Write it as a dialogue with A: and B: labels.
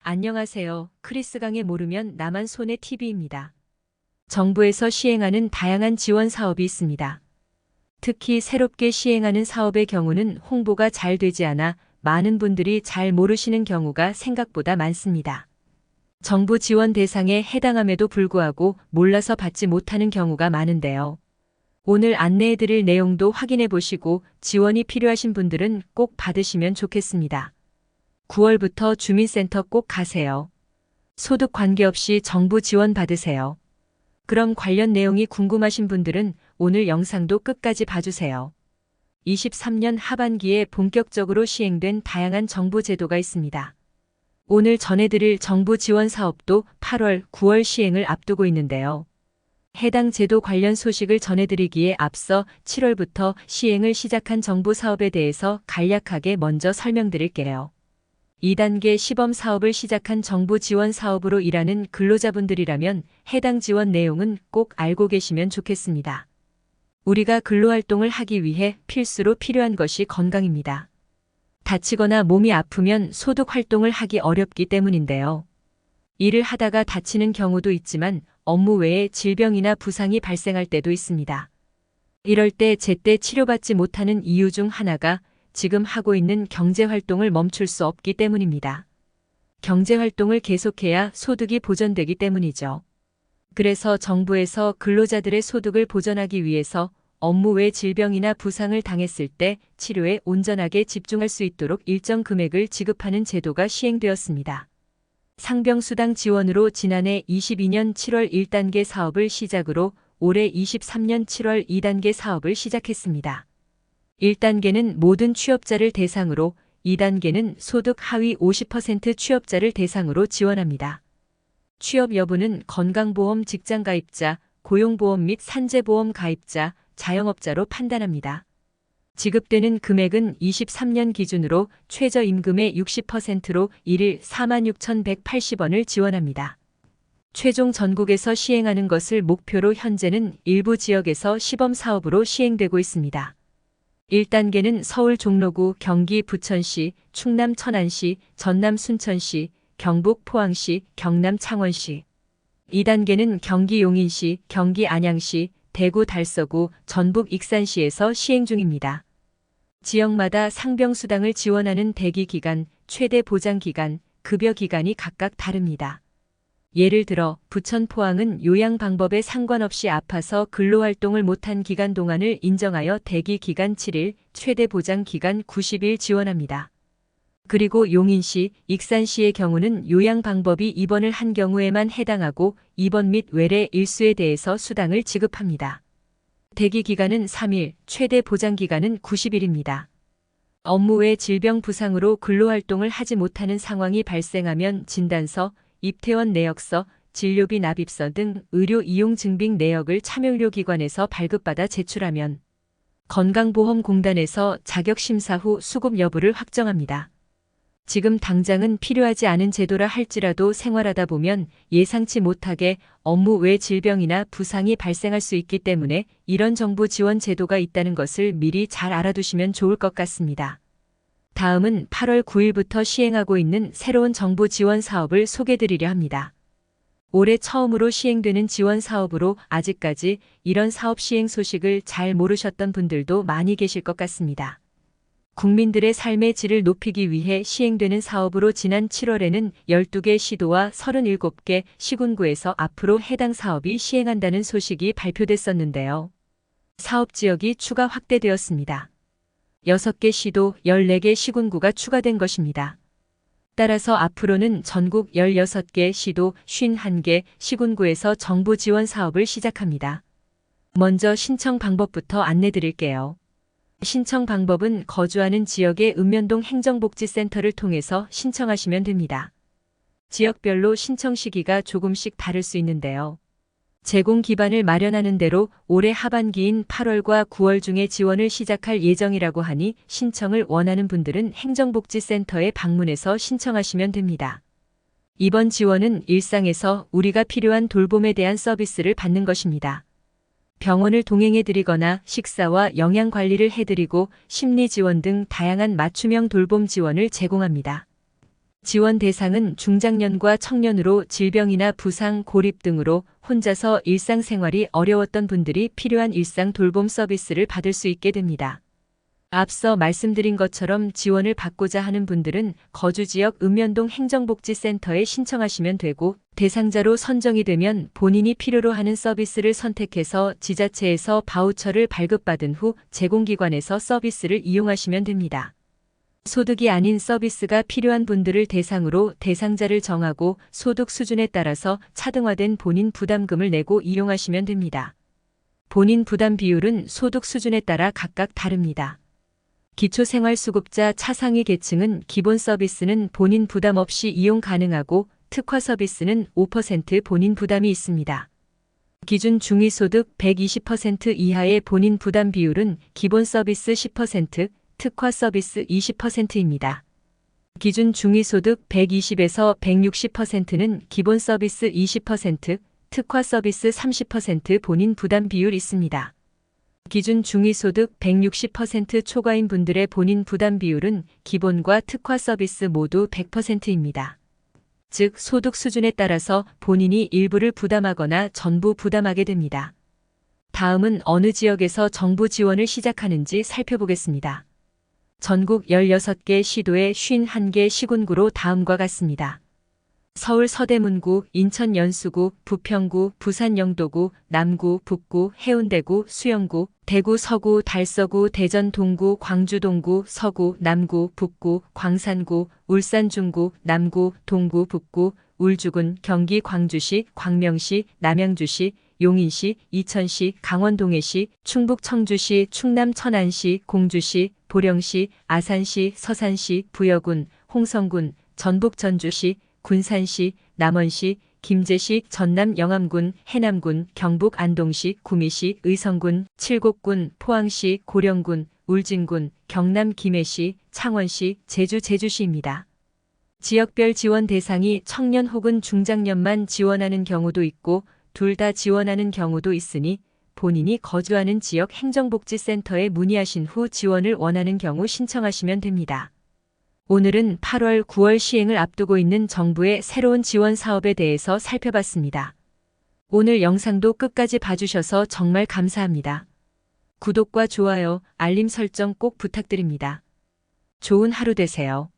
A: 안녕하세요. 크리스강의 모르면 나만 손해 TV입니다. 정부에서 시행하는 다양한 지원 사업이 있습니다. 특히 새롭게 시행하는 사업의 경우는 홍보가 잘 되지 않아 많은 분들이 잘 모르시는 경우가 생각보다 많습니다. 정부 지원 대상에 해당함에도 불구하고 몰라서 받지 못하는 경우가 많은데요. 오늘 안내해드릴 내용도 확인해 보시고 지원이 필요하신 분들은 꼭 받으시면 좋겠습니다. 9월부터 주민센터 꼭 가세요. 소득 관계없이 정부 지원 받으세요. 그럼 관련 내용이 궁금하신 분들은 오늘 영상도 끝까지 봐주세요. 23년 하반기에 본격적으로 시행된 다양한 정부 제도가 있습니다. 오늘 전해드릴 정부 지원 사업도 8월, 9월 시행을 앞두고 있는데요. 해당 제도 관련 소식을 전해드리기에 앞서 7월부터 시행을 시작한 정부 사업에 대해서 간략하게 먼저 설명드릴게요. 2단계 시범 사업을 시작한 정부 지원 사업으로 일하는 근로자분들이라면 해당 지원 내용은 꼭 알고 계시면 좋겠습니다. 우리가 근로활동을 하기 위해 필수로 필요한 것이 건강입니다. 다치거나 몸이 아프면 소득 활동을 하기 어렵기 때문인데요. 일을 하다가 다치는 경우도 있지만 업무 외에 질병이나 부상이 발생할 때도 있습니다. 이럴 때 제때 치료받지 못하는 이유 중 하나가 지금 하고 있는 경제활동을 멈출 수 없기 때문입니다. 경제활동을 계속해야 소득이 보전되기 때문이죠. 그래서 정부에서 근로자들의 소득을 보전하기 위해서 업무 외 질병이나 부상을 당했을 때 치료에 온전하게 집중할 수 있도록 일정 금액을 지급하는 제도가 시행되었습니다. 상병수당 지원으로 지난해 22년 7월 1단계 사업을 시작으로 올해 23년 7월 2단계 사업을 시작했습니다. 1단계는 모든 취업자를 대상으로, 2단계는 소득 하위 50% 취업자를 대상으로 지원합니다. 취업 여부는 건강보험 직장가입자, 고용보험 및 산재보험 가입자, 자영업자로 판단합니다. 지급되는 금액은 23년 기준으로 최저임금의 60%로 일일 46,180원을 지원합니다. 최종 전국에서 시행하는 것을 목표로 현재는 일부 지역에서 시범사업으로 시행되고 있습니다. 1단계는 서울 종로구, 경기 부천시, 충남 천안시, 전남 순천시, 경북 포항시, 경남 창원시. 2단계는 경기 용인시, 경기 안양시, 대구 달서구, 전북 익산시에서 시행 중입니다. 지역마다 상병수당을 지원하는 대기기간, 최대 보장기간, 급여기간이 각각 다릅니다. 예를 들어 부천 포항은 요양 방법에 상관없이 아파서 근로활동을 못한 기간 동안을 인정하여 대기 기간 7일, 최대 보장 기간 90일 지원합니다. 그리고 용인시, 익산시의 경우는 요양 방법이 입원을 한 경우에만 해당하고 입원 및 외래 일수에 대해서 수당을 지급합니다. 대기 기간은 3일, 최대 보장 기간은 90일입니다. 업무 외 질병 부상으로 근로활동을 하지 못하는 상황이 발생하면 진단서, 입퇴원 내역서, 진료비 납입서 등 의료 이용 증빙 내역을 참여의료기관에서 발급받아 제출하면 건강보험공단에서 자격심사 후 수급 여부를 확정합니다. 지금 당장은 필요하지 않은 제도라 할지라도 생활하다 보면 예상치 못하게 업무 외 질병이나 부상이 발생할 수 있기 때문에 이런 정부 지원 제도가 있다는 것을 미리 잘 알아두시면 좋을 것 같습니다. 다음은 8월 9일부터 시행하고 있는 새로운 정부 지원 사업을 소개드리려 합니다. 올해 처음으로 시행되는 지원 사업으로 아직까지 이런 사업 시행 소식을 잘 모르셨던 분들도 많이 계실 것 같습니다. 국민들의 삶의 질을 높이기 위해 시행되는 사업으로 지난 7월에는 12개 시도와 37개 시군구에서 앞으로 해당 사업이 시행한다는 소식이 발표됐었는데요. 사업 지역이 추가 확대되었습니다. 6개 시도 14개 시군구가 추가된 것입니다. 따라서 앞으로는 전국 16개 시도 51개 시군구에서 정부 지원 사업을 시작합니다. 먼저 신청 방법부터 안내드릴게요. 신청 방법은 거주하는 지역의 읍면동 행정복지센터를 통해서 신청하시면 됩니다. 지역별로 신청 시기가 조금씩 다를 수 있는데요. 제공 기반을 마련하는 대로 올해 하반기인 8월과 9월 중에 지원을 시작할 예정이라고 하니 신청을 원하는 분들은 행정복지센터에 방문해서 신청하시면 됩니다. 이번 지원은 일상에서 우리가 필요한 돌봄에 대한 서비스를 받는 것입니다. 병원을 동행해드리거나 식사와 영양관리를 해드리고 심리지원 등 다양한 맞춤형 돌봄 지원을 제공합니다. 지원 대상은 중장년과 청년으로 질병이나 부상, 고립 등으로 혼자서 일상생활이 어려웠던 분들이 필요한 일상 돌봄 서비스를 받을 수 있게 됩니다. 앞서 말씀드린 것처럼 지원을 받고자 하는 분들은 거주지역 읍면동 행정복지센터에 신청하시면 되고, 대상자로 선정이 되면 본인이 필요로 하는 서비스를 선택해서 지자체에서 바우처를 발급받은 후 제공기관에서 서비스를 이용하시면 됩니다. 소득이 아닌 서비스가 필요한 분들을 대상으로 대상자를 정하고 소득 수준에 따라서 차등화된 본인 부담금을 내고 이용하시면 됩니다. 본인 부담 비율은 소득 수준에 따라 각각 다릅니다. 기초생활수급자 차상위 계층은 기본 서비스는 본인 부담 없이 이용 가능하고 특화 서비스는 5% 본인 부담이 있습니다. 기준 중위소득 120% 이하의 본인 부담 비율은 기본 서비스 10%, 특화 서비스 20%입니다. 기준 중위소득 120에서 160%는 기본 서비스 20%, 특화 서비스 30% 본인 부담 비율 있습니다. 기준 중위소득 160% 초과인 분들의 본인 부담 비율은 기본과 특화 서비스 모두 100%입니다. 즉, 소득 수준에 따라서 본인이 일부를 부담하거나 전부 부담하게 됩니다. 다음은 어느 지역에서 정부 지원을 시작하는지 살펴보겠습니다. 전국 16개 시도의 51개 시군구로 다음과 같습니다. 서울 서대문구, 인천 연수구, 부평구, 부산 영도구, 남구, 북구, 해운대구, 수영구, 대구 서구, 달서구, 대전 동구, 광주 동구, 서구, 남구, 북구, 광산구, 울산 중구, 남구, 동구, 북구, 울주군, 경기 광주시, 광명시, 남양주시, 용인시, 이천시, 강원동해시, 충북 청주시, 충남 천안시, 공주시, 보령시, 아산시, 서산시, 부여군, 홍성군, 전북 전주시, 군산시, 남원시, 김제시, 전남 영암군, 해남군, 경북 안동시, 구미시, 의성군, 칠곡군, 포항시, 고령군, 울진군, 경남 김해시, 창원시, 제주시입니다. 지역별 지원 대상이 청년 혹은 중장년만 지원하는 경우도 있고 둘 다 지원하는 경우도 있으니 본인이 거주하는 지역 행정복지센터에 문의하신 후 지원을 원하는 경우 신청하시면 됩니다. 오늘은 8월, 9월 시행을 앞두고 있는 정부의 새로운 지원 사업에 대해서 살펴봤습니다. 오늘 영상도 끝까지 봐주셔서 정말 감사합니다. 구독과 좋아요, 알림 설정 꼭 부탁드립니다. 좋은 하루 되세요.